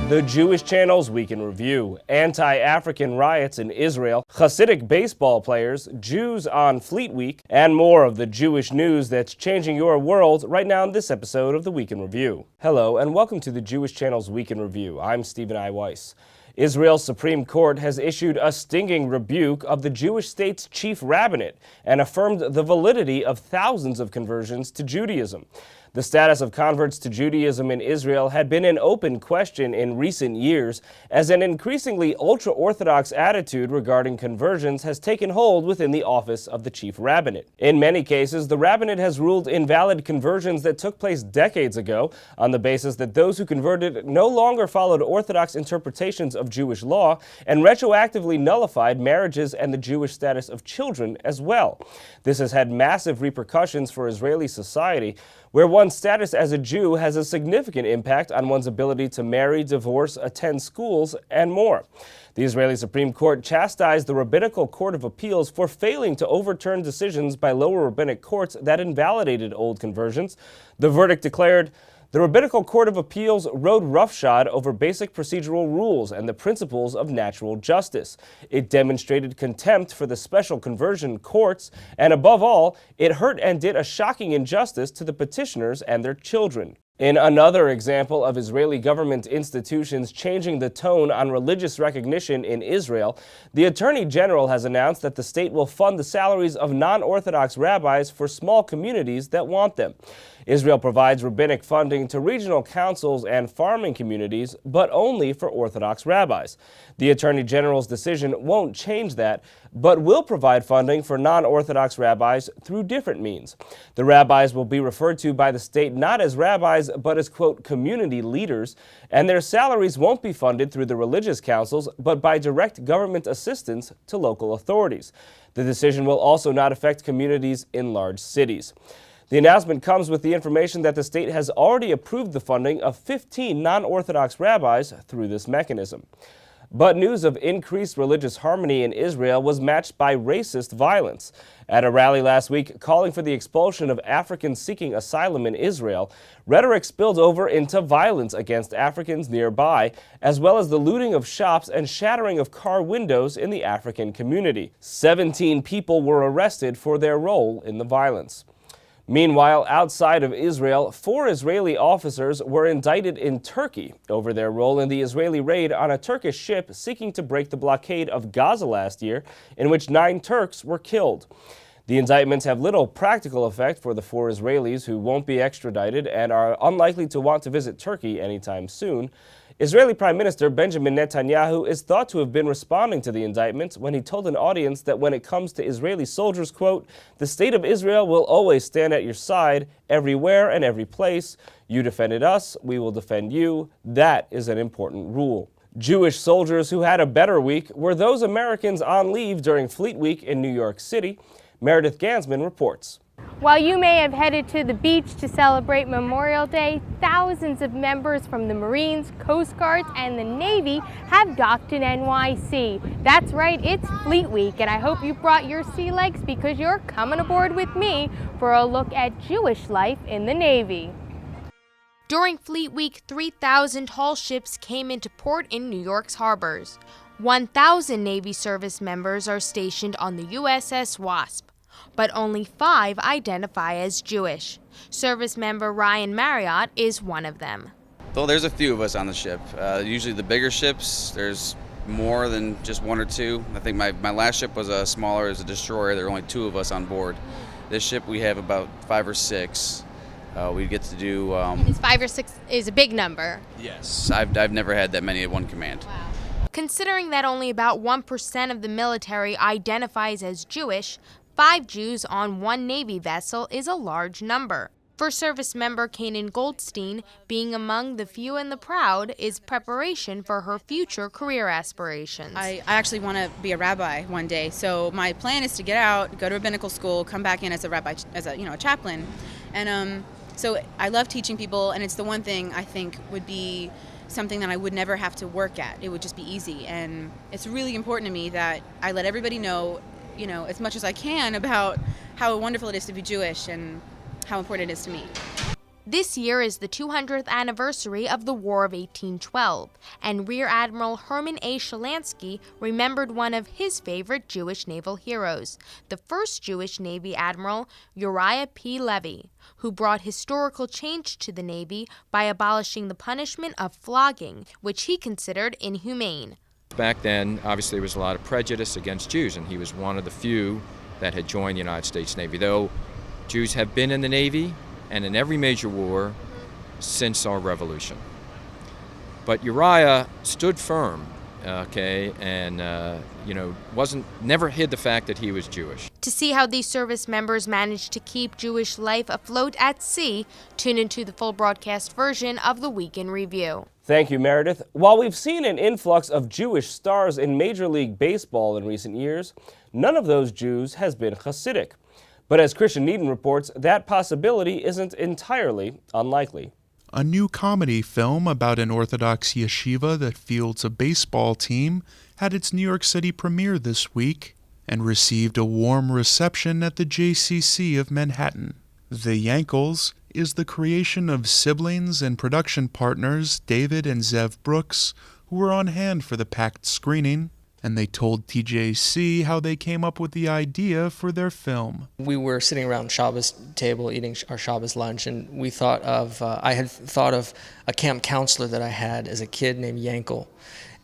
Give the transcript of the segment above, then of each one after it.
The Jewish Channel's Week in Review, anti-African riots in Israel, Hasidic baseball players, Jews on Fleet Week, and more of the Jewish news that's changing your world right now in this episode of the Week in Review. Hello, and welcome to the Jewish Channel's Week in Review. I'm Stephen I. Weiss. Israel's Supreme Court has issued a stinging rebuke of the Jewish state's chief rabbinate and affirmed the validity of thousands of conversions to Judaism. The status of converts to Judaism in Israel had been an open question in recent years, as an increasingly ultra-Orthodox attitude regarding conversions has taken hold within the office of the chief rabbinate. In many cases, the rabbinate has ruled invalid conversions that took place decades ago on the basis that those who converted no longer followed Orthodox interpretations of Jewish law and retroactively nullified marriages and the Jewish status of children as well. This has had massive repercussions for Israeli society, where one's status as a Jew has a significant impact on one's ability to marry, divorce, attend schools, and more. The Israeli Supreme Court chastised the Rabbinical Court of Appeals for failing to overturn decisions by lower rabbinic courts that invalidated old conversions. The verdict declared, "The Rabbinical Court of Appeals rode roughshod over basic procedural rules and the principles of natural justice. It demonstrated contempt for the special conversion courts, and above all, it hurt and did a shocking injustice to the petitioners and their children." In another example of Israeli government institutions changing the tone on religious recognition in Israel, the Attorney General has announced that the state will fund the salaries of non-Orthodox rabbis for small communities that want them. Israel provides rabbinic funding to regional councils and farming communities, but only for Orthodox rabbis. The Attorney General's decision won't change that, but will provide funding for non-Orthodox rabbis through different means. The rabbis will be referred to by the state not as rabbis, but as, quote, community leaders, and their salaries won't be funded through the religious councils, but by direct government assistance to local authorities. The decision will also not affect communities in large cities. The announcement comes with the information that the state has already approved the funding of 15 non-Orthodox rabbis through this mechanism. But news of increased religious harmony in Israel was matched by racist violence. At a rally last week calling for the expulsion of Africans seeking asylum in Israel, rhetoric spilled over into violence against Africans nearby, as well as the looting of shops and shattering of car windows in the African community. 17 people were arrested for their role in the violence. Meanwhile, outside of Israel, 4 Israeli officers were indicted in Turkey over their role in the Israeli raid on a Turkish ship seeking to break the blockade of Gaza last year, in which 9 Turks were killed. The indictments have little practical effect for the 4 Israelis who won't be extradited and are unlikely to want to visit Turkey anytime soon. Israeli Prime Minister Benjamin Netanyahu is thought to have been responding to the indictments when he told an audience that when it comes to Israeli soldiers, quote, "The state of Israel will always stand at your side, everywhere and every place. You defended us, we will defend you. That is an important rule." Jewish soldiers who had a better week were those Americans on leave during Fleet Week in New York City. Meredith Gansman reports. While you may have headed to the beach to celebrate Memorial Day, thousands of members from the Marines, Coast Guards, and the Navy have docked in NYC. That's right, it's Fleet Week, and I hope you brought your sea legs because you're coming aboard with me for a look at Jewish life in the Navy. During Fleet Week, 3,000 hull ships came into port in New York's harbors. 1,000 Navy service members are stationed on the USS Wasp, but only 5 identify as Jewish. Service member Ryan Marriott is one of them. Well, there's a few of us on the ship. Usually the bigger ships, there's more than just 1 or 2. I think my last ship was smaller, as a destroyer. There were only 2 of us on board. This ship we have about 5 or 6. We get to do... 5 or 6 is a big number. Yes, I've never had that many at one command. Wow. Considering that only about 1% of the military identifies as Jewish, 5 Jews on 1 Navy vessel is a large number. For service member Kanan Goldstein, being among the few and the proud is preparation for her future career aspirations. I actually want to be a rabbi one day, so my plan is to get out, go to rabbinical school, come back in as a rabbi, as a chaplain, and so I love teaching people, and it's the one thing I think would be something that I would never have to work at. It would just be easy, and it's really important to me that I let everybody know, as much as I can about how wonderful it is to be Jewish and how important it is to me. This year is the 200th anniversary of the War of 1812, and Rear Admiral Herman A. Shalansky remembered one of his favorite Jewish naval heroes, the first Jewish Navy Admiral, Uriah P. Levy, who brought historical change to the Navy by abolishing the punishment of flogging, which he considered inhumane. Back then, obviously, there was a lot of prejudice against Jews, and he was one of the few that had joined the United States Navy, though Jews have been in the Navy and in every major war since our revolution. But Uriah stood firm, and never hid the fact that he was Jewish. To see how these service members managed to keep Jewish life afloat at sea, tune into the full broadcast version of the Week in Review. Thank you, Meredith. While we've seen an influx of Jewish stars in Major League Baseball in recent years, none of those Jews has been Hasidic. But as Christian Needon reports, that possibility isn't entirely unlikely. A new comedy film about an Orthodox yeshiva that fields a baseball team had its New York City premiere this week and received a warm reception at the JCC of Manhattan. The Yankles is the creation of siblings and production partners David and Zev Brooks, who were on hand for the packed screening, and they told TJC how they came up with the idea for their film. We were sitting around Shabbos table eating our Shabbos lunch, and we thought of, I had thought of a camp counselor that I had as a kid named Yankles,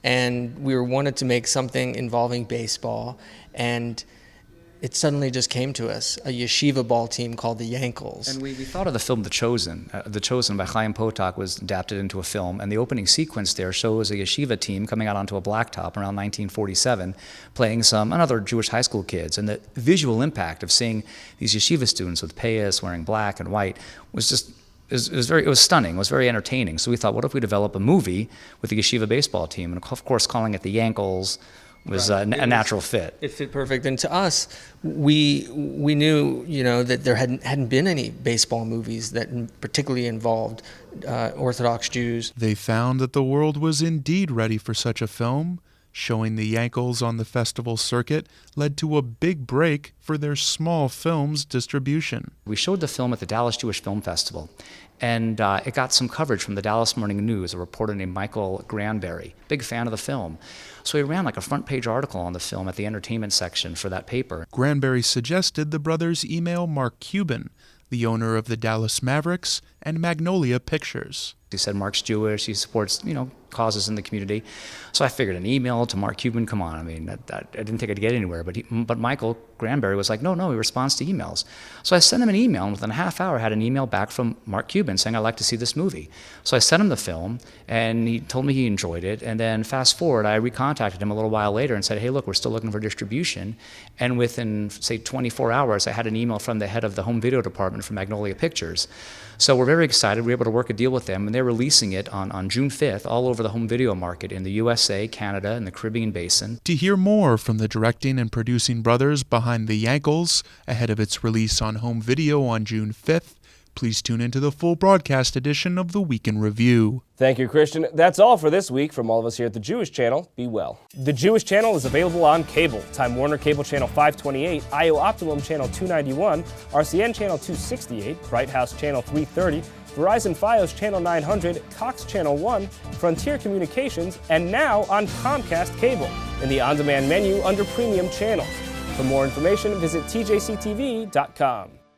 and we wanted to make something involving baseball, and it suddenly just came to us, a yeshiva ball team called the Yankles. And we thought of the film The Chosen. The Chosen by Chaim Potok was adapted into a film, and the opening sequence there shows a yeshiva team coming out onto a blacktop around 1947, playing another Jewish high school kids. And the visual impact of seeing these yeshiva students with payas wearing black and white was just it was stunning. It was very entertaining. So we thought, what if we develop a movie with the yeshiva baseball team? And of course, calling it the Yankles was a natural fit. It fit perfect. And to us, we knew, that there hadn't been any baseball movies that particularly involved Orthodox Jews. They found that the world was indeed ready for such a film. Showing the Yankles on the festival circuit led to a big break for their small films distribution. We showed the film at the Dallas Jewish Film Festival, and it got some coverage from the Dallas Morning News, a reporter named Michael Granberry, big fan of the film. So he ran a front page article on the film at the entertainment section for that paper. Granberry suggested the brothers email Mark Cuban, the owner of the Dallas Mavericks and Magnolia Pictures. He said Mark's Jewish, he supports, causes in the community. So I figured an email to Mark Cuban, come on, I didn't think I'd get anywhere. But Michael Granberry was like, no, he responds to emails. So I sent him an email, and within a half hour I had an email back from Mark Cuban saying, I'd like to see this movie. So I sent him the film, and he told me he enjoyed it. And then fast forward, I recontacted him a little while later and said, hey, look, we're still looking for distribution. And within, say, 24 hours, I had an email from the head of the home video department from Magnolia Pictures. So we're very excited. We were able to work a deal with them, and they're releasing it on June 5th all over the home video market in the USA, Canada, and the Caribbean Basin. To hear more from the directing and producing brothers behind The Yankles ahead of its release on home video on June 5th, please tune into the full broadcast edition of The Week in Review. Thank you, Christian. That's all for this week from all of us here at the Jewish Channel. Be well. The Jewish Channel is available on cable. Time Warner Cable Channel 528, IO Optimum Channel 291, RCN Channel 268, Bright House Channel 330, Verizon Fios Channel 900, Cox Channel 1, Frontier Communications, and now on Comcast Cable in the on-demand menu under Premium Channels. For more information, visit tjctv.com.